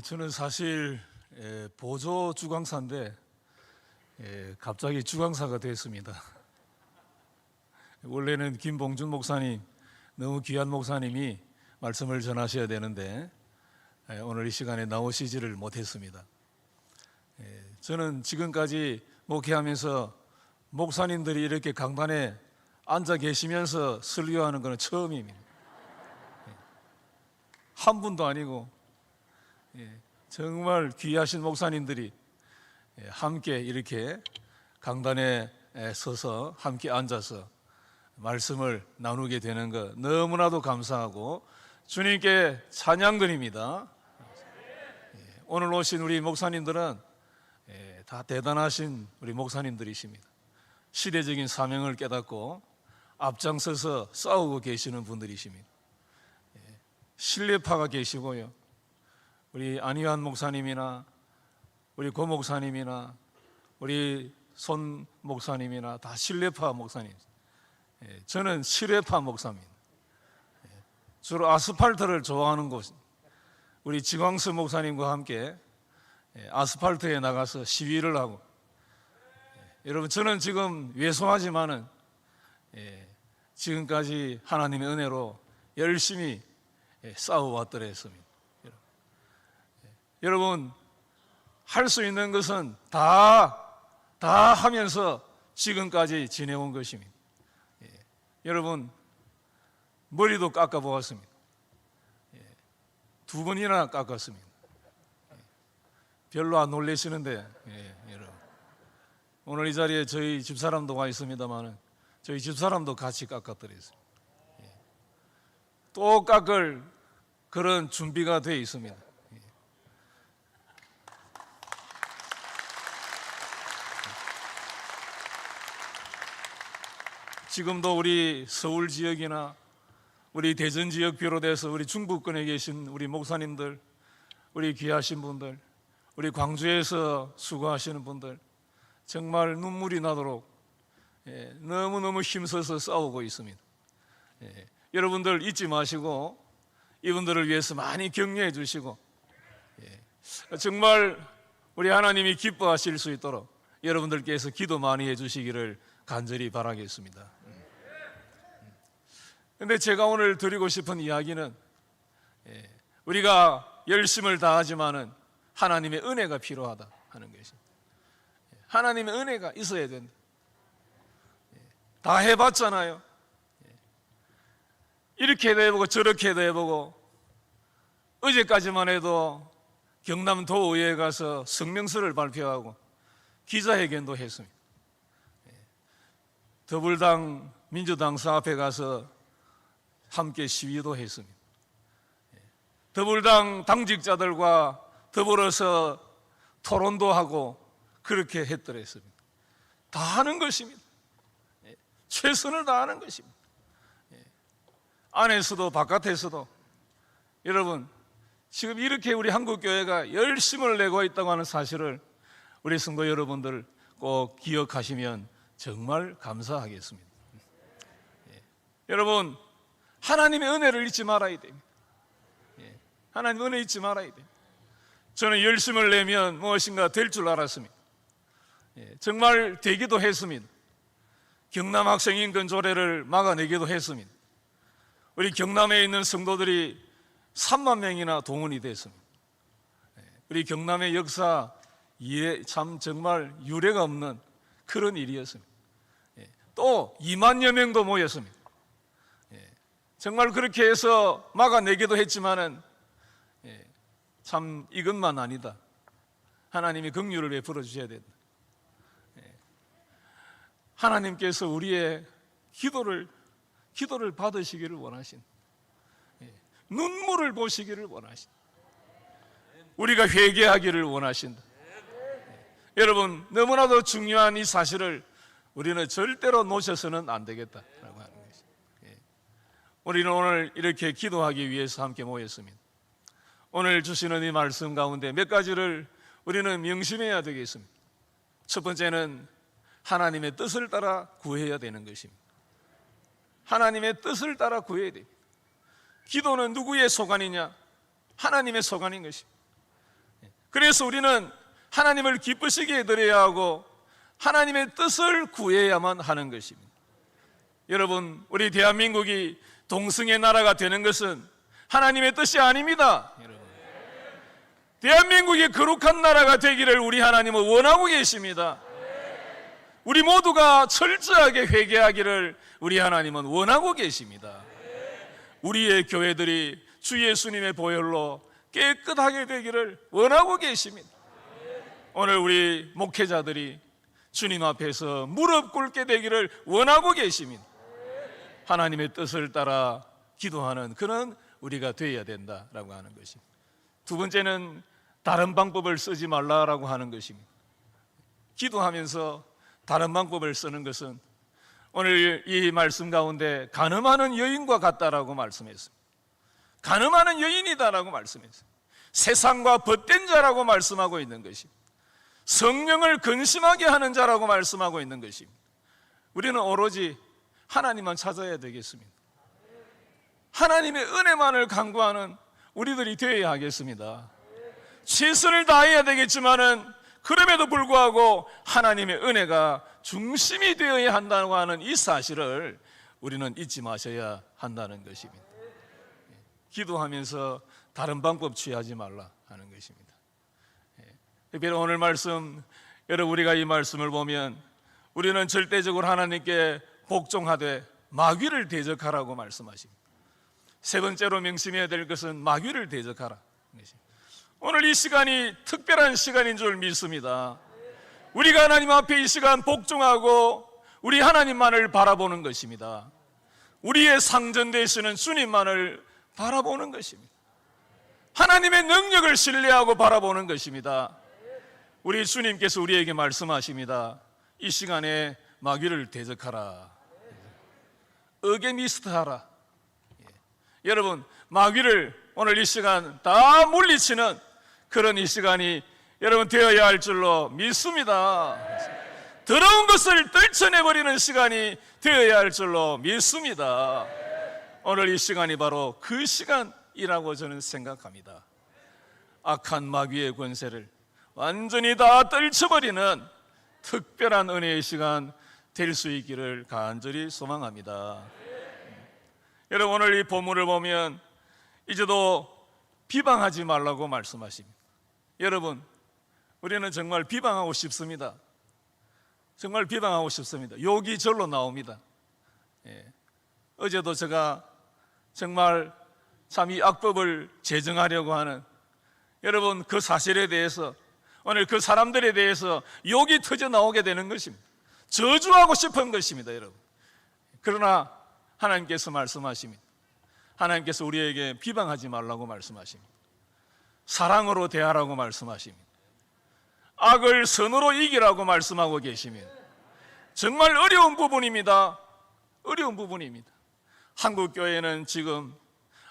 저는 사실 보조 주강사인데 갑자기 주강사가 됐습니다. 원래는 김봉준 목사님, 너무 귀한 목사님이 말씀을 전하셔야 되는데 오늘 이 시간에 나오시지를 못했습니다. 저는 지금까지 목회하면서 목사님들이 이렇게 강단에 앉아 계시면서 설교하는 것은 처음입니다. 한 분도 아니고 정말 귀하신 목사님들이 함께 이렇게 강단에 서서 함께 앉아서 말씀을 나누게 되는 것 너무나도 감사하고 주님께 찬양드립니다. 오늘 오신 우리 목사님들은 다 대단하신 우리 목사님들이십니다. 시대적인 사명을 깨닫고 앞장서서 싸우고 계시는 분들이십니다. 신뢰파가 계시고요, 우리 안희환 목사님이나 우리 고 목사님이나 우리 손 목사님이나 다 신뢰파 목사님. 저는 실외파 목사입니다. 주로 아스팔트를 좋아하는 곳, 우리 지광수 목사님과 함께 아스팔트에 나가서 시위를 하고, 여러분 저는 지금 왜소하지만은 지금까지 하나님의 은혜로 열심히 싸워왔더랬습니다. 여러분 할 수 있는 것은 다 하면서 지금까지 지내온 것입니다. 여러분 머리도 깎아보았습니다. 2번이나 깎았습니다. 별로 안 놀라시는데 여러분, 오늘 이 자리에 저희 집사람도 와 있습니다만 저희 집사람도 같이 깎았더랬습니다. 또 깎을 그런 준비가 되어 있습니다. 지금도 우리 서울 지역이나 우리 대전 지역 비롯해서 우리 중부권에 계신 우리 목사님들, 우리 귀하신 분들, 우리 광주에서 수고하시는 분들 정말 눈물이 나도록 너무너무 힘써서 싸우고 있습니다. 여러분들 잊지 마시고 이분들을 위해서 많이 격려해 주시고 정말 우리 하나님이 기뻐하실 수 있도록 여러분들께서 기도 많이 해 주시기를 간절히 바라겠습니다. 그런데 제가 오늘 드리고 싶은 이야기는 우리가 열심을 다하지만은 하나님의 은혜가 필요하다 하는 것입니다. 하나님의 은혜가 있어야 된다. 다 해봤잖아요. 이렇게도 해보고 저렇게도 해보고 어제까지만 해도 경남도의회에 가서 성명서를 발표하고 기자회견도 했습니다. 더불당 민주당사 앞에 가서 함께 시위도 했습니다. 더불당 당직자들과 더불어서 토론도 하고 그렇게 했더랬습니다. 다 하는 것입니다. 최선을 다하는 것입니다. 안에서도 바깥에서도. 여러분 지금 이렇게 우리 한국교회가 열심을 내고 있다고 하는 사실을 우리 성도 여러분들 꼭 기억하시면 정말 감사하겠습니다. 여러분 하나님의 은혜를 잊지 말아야 됩니다. 하나님의 은혜 잊지 말아야 됩니다. 저는 열심을 내면 무엇인가 될 줄 알았습니다. 정말 되기도 했습니다. 경남 학생 인권 조례를 막아내기도 했습니다. 우리 경남에 있는 성도들이 3만 명이나 동원이 됐습니다. 우리 경남의 역사 참 정말 유례가 없는 그런 일이었습니다. 또 2만여 명도 모였습니다. 정말 그렇게 해서 막아내기도 했지만은 참 이것만 아니다. 하나님이 긍휼을 베풀어 주셔야 된다. 하나님께서 우리의 기도를 받으시기를 원하신, 눈물을 보시기를 원하신, 우리가 회개하기를 원하신다. 여러분 너무나도 중요한 이 사실을 우리는 절대로 놓쳐서는 안 되겠다라고 하는 것입니다. 우리는 오늘 이렇게 기도하기 위해서 함께 모였습니다. 오늘 주시는 이 말씀 가운데 몇 가지를 우리는 명심해야 되겠습니다. 첫 번째는 하나님의 뜻을 따라 구해야 되는 것입니다. 하나님의 뜻을 따라 구해야 됩니다. 기도는 누구의 소관이냐? 하나님의 소관인 것입니다. 그래서 우리는 하나님을 기쁘시게 해드려야 하고 하나님의 뜻을 구해야만 하는 것입니다. 여러분, 우리 대한민국이 동성애 나라가 되는 것은 하나님의 뜻이 아닙니다. 대한민국이 거룩한 나라가 되기를 우리 하나님은 원하고 계십니다. 우리 모두가 철저하게 회개하기를 우리 하나님은 원하고 계십니다. 우리의 교회들이 주 예수님의 보혈로 깨끗하게 되기를 원하고 계십니다. 오늘 우리 목회자들이 주님 앞에서 무릎 꿇게 되기를 원하고 계십니다. 하나님의 뜻을 따라 기도하는 그런 우리가 되어야 된다라고 하는 것입니다. 두 번째는 다른 방법을 쓰지 말라라고 하는 것입니다. 기도하면서 다른 방법을 쓰는 것은 오늘 이 말씀 가운데 간음하는 여인과 같다라고 말씀했습니다. 간음하는 여인이다라고 말씀했어요. 세상과 벗된 자라고 말씀하고 있는 것입니다. 성령을 근심하게 하는 자라고 말씀하고 있는 것입니다. 우리는 오로지 하나님만 찾아야 되겠습니다. 하나님의 은혜만을 간구하는 우리들이 되어야 하겠습니다. 최선을 다해야 되겠지만은 그럼에도 불구하고 하나님의 은혜가 중심이 되어야 한다고 하는 이 사실을 우리는 잊지 마셔야 한다는 것입니다. 기도하면서 다른 방법 취하지 말라 하는 것입니다. 특별히 오늘 말씀, 여러분 우리가 이 말씀을 보면 우리는 절대적으로 하나님께 복종하되 마귀를 대적하라고 말씀하십니다. 세 번째로 명심해야 될 것은 마귀를 대적하라. 오늘 이 시간이 특별한 시간인 줄 믿습니다. 우리가 하나님 앞에 이 시간 복종하고 우리 하나님만을 바라보는 것입니다. 우리의 상전 되시는 주님만을 바라보는 것입니다. 하나님의 능력을 신뢰하고 바라보는 것입니다. 우리 주님께서 우리에게 말씀하십니다. 이 시간에 마귀를 대적하라. 어게니스트하라. 여러분, 마귀를 오늘 이 시간 다 물리치는 그런 이 시간이 여러분 되어야 할 줄로 믿습니다. 더러운 것을 떨쳐내버리는 시간이 되어야 할 줄로 믿습니다. 오늘 이 시간이 바로 그 시간이라고 저는 생각합니다. 악한 마귀의 권세를 완전히 다 떨쳐버리는 특별한 은혜의 시간 될 수 있기를 간절히 소망합니다. 여러분, 오늘 이 본문을 보면 이제도 비방하지 말라고 말씀하십니다. 여러분, 우리는 정말 비방하고 싶습니다. 정말 비방하고 싶습니다. 욕이 절로 나옵니다. 어제도 제가 정말 참 이 악법을 제정하려고 하는 여러분 그 사실에 대해서 오늘 그 사람들에 대해서 욕이 터져 나오게 되는 것입니다. 저주하고 싶은 것입니다, 여러분. 그러나 하나님께서 말씀하십니다. 하나님께서 우리에게 비방하지 말라고 말씀하십니다. 사랑으로 대하라고 말씀하십니다. 악을 선으로 이기라고 말씀하고 계십니다. 정말 어려운 부분입니다. 어려운 부분입니다. 한국 교회는 지금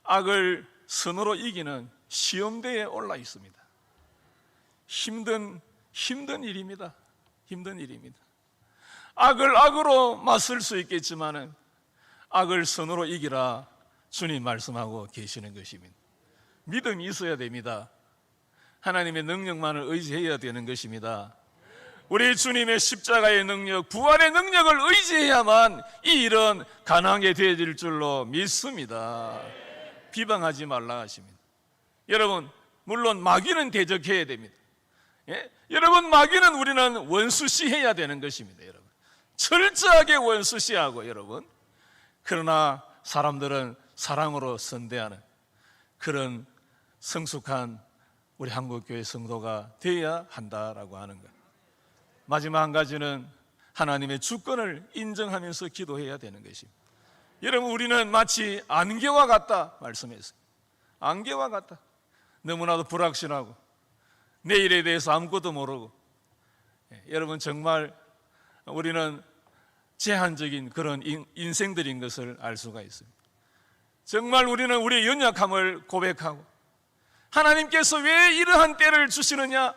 악을 선으로 이기는 시험대에 올라 있습니다. 힘든 일입니다. 힘든 일입니다. 악을 악으로 맞설 수 있겠지만은 악을 선으로 이기라 주님 말씀하고 계시는 것입니다. 믿음이 있어야 됩니다. 하나님의 능력만을 의지해야 되는 것입니다. 우리 주님의 십자가의 능력, 부활의 능력을 의지해야만 이 일은 가능하게 되어질 줄로 믿습니다. 비방하지 말라 하십니다. 여러분, 물론 마귀는 대적해야 됩니다. 여러분, 마귀는 우리는 원수시해야 되는 것입니다. 여러분, 철저하게 원수시하고 여러분, 그러나 사람들은 사랑으로 선대하는 그런 성숙한 우리 한국교회 성도가 되어야 한다라고 하는 것. 마지막 한 가지는 하나님의 주권을 인정하면서 기도해야 되는 것입니다. 여러분, 우리는 마치 안개와 같다 말씀했어요. 안개와 같다. 너무나도 불확실하고 내일에 대해서 아무것도 모르고, 여러분 정말 우리는 제한적인 그런 인생들인 것을 알 수가 있습니다. 정말 우리는 우리의 연약함을 고백하고 하나님께서 왜 이러한 때를 주시느냐,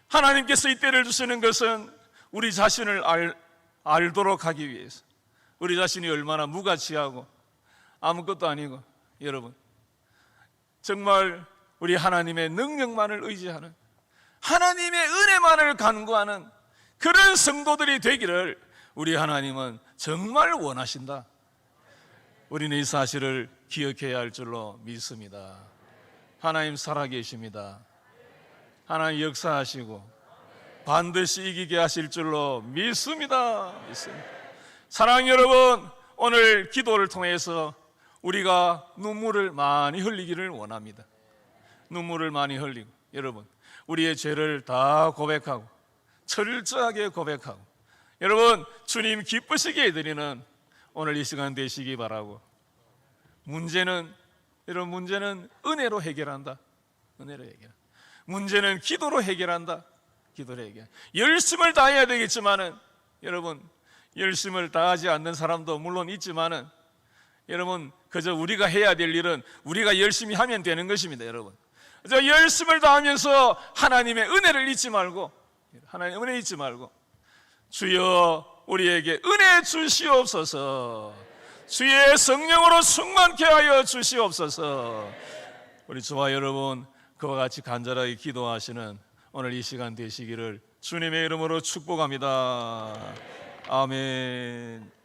하나님께서 이 때를 주시는 것은 우리 자신을 알도록 하기 위해서, 우리 자신이 얼마나 무가치하고 아무것도 아니고, 여러분 정말 우리 하나님의 능력만을 의지하는 하나님의 은혜만을 간구하는 그런 성도들이 되기를 우리 하나님은 정말 원하신다. 우리는 이 사실을 기억해야 할 줄로 믿습니다. 하나님 살아계십니다. 하나님 역사하시고 반드시 이기게 하실 줄로 믿습니다. 사랑하는 여러분, 오늘 기도를 통해서 우리가 눈물을 많이 흘리기를 원합니다. 눈물을 많이 흘리고, 여러분, 우리의 죄를 다 고백하고 철저하게 고백하고, 여러분, 주님 기쁘시게 해드리는 오늘 이 시간 되시기 바라고, 문제는 은혜로 해결한다. 은혜로 해결. 문제는 기도로 해결한다. 기도로 해결. 열심을 다해야 되겠지만은, 여러분, 열심을 다하지 않는 사람도 물론 있지만은, 여러분, 그저 우리가 해야 될 일은 우리가 열심히 하면 되는 것입니다. 여러분, 그저 열심을 다하면서 하나님의 은혜를 잊지 말고, 하나님의 은혜 잊지 말고, 주여 우리에게 은혜 주시옵소서, 주의 성령으로 충만케 하여 주시옵소서. 우리 저와 여러분 그와 같이 간절하게 기도하시는 오늘 이 시간 되시기를 주님의 이름으로 축복합니다. 아멘.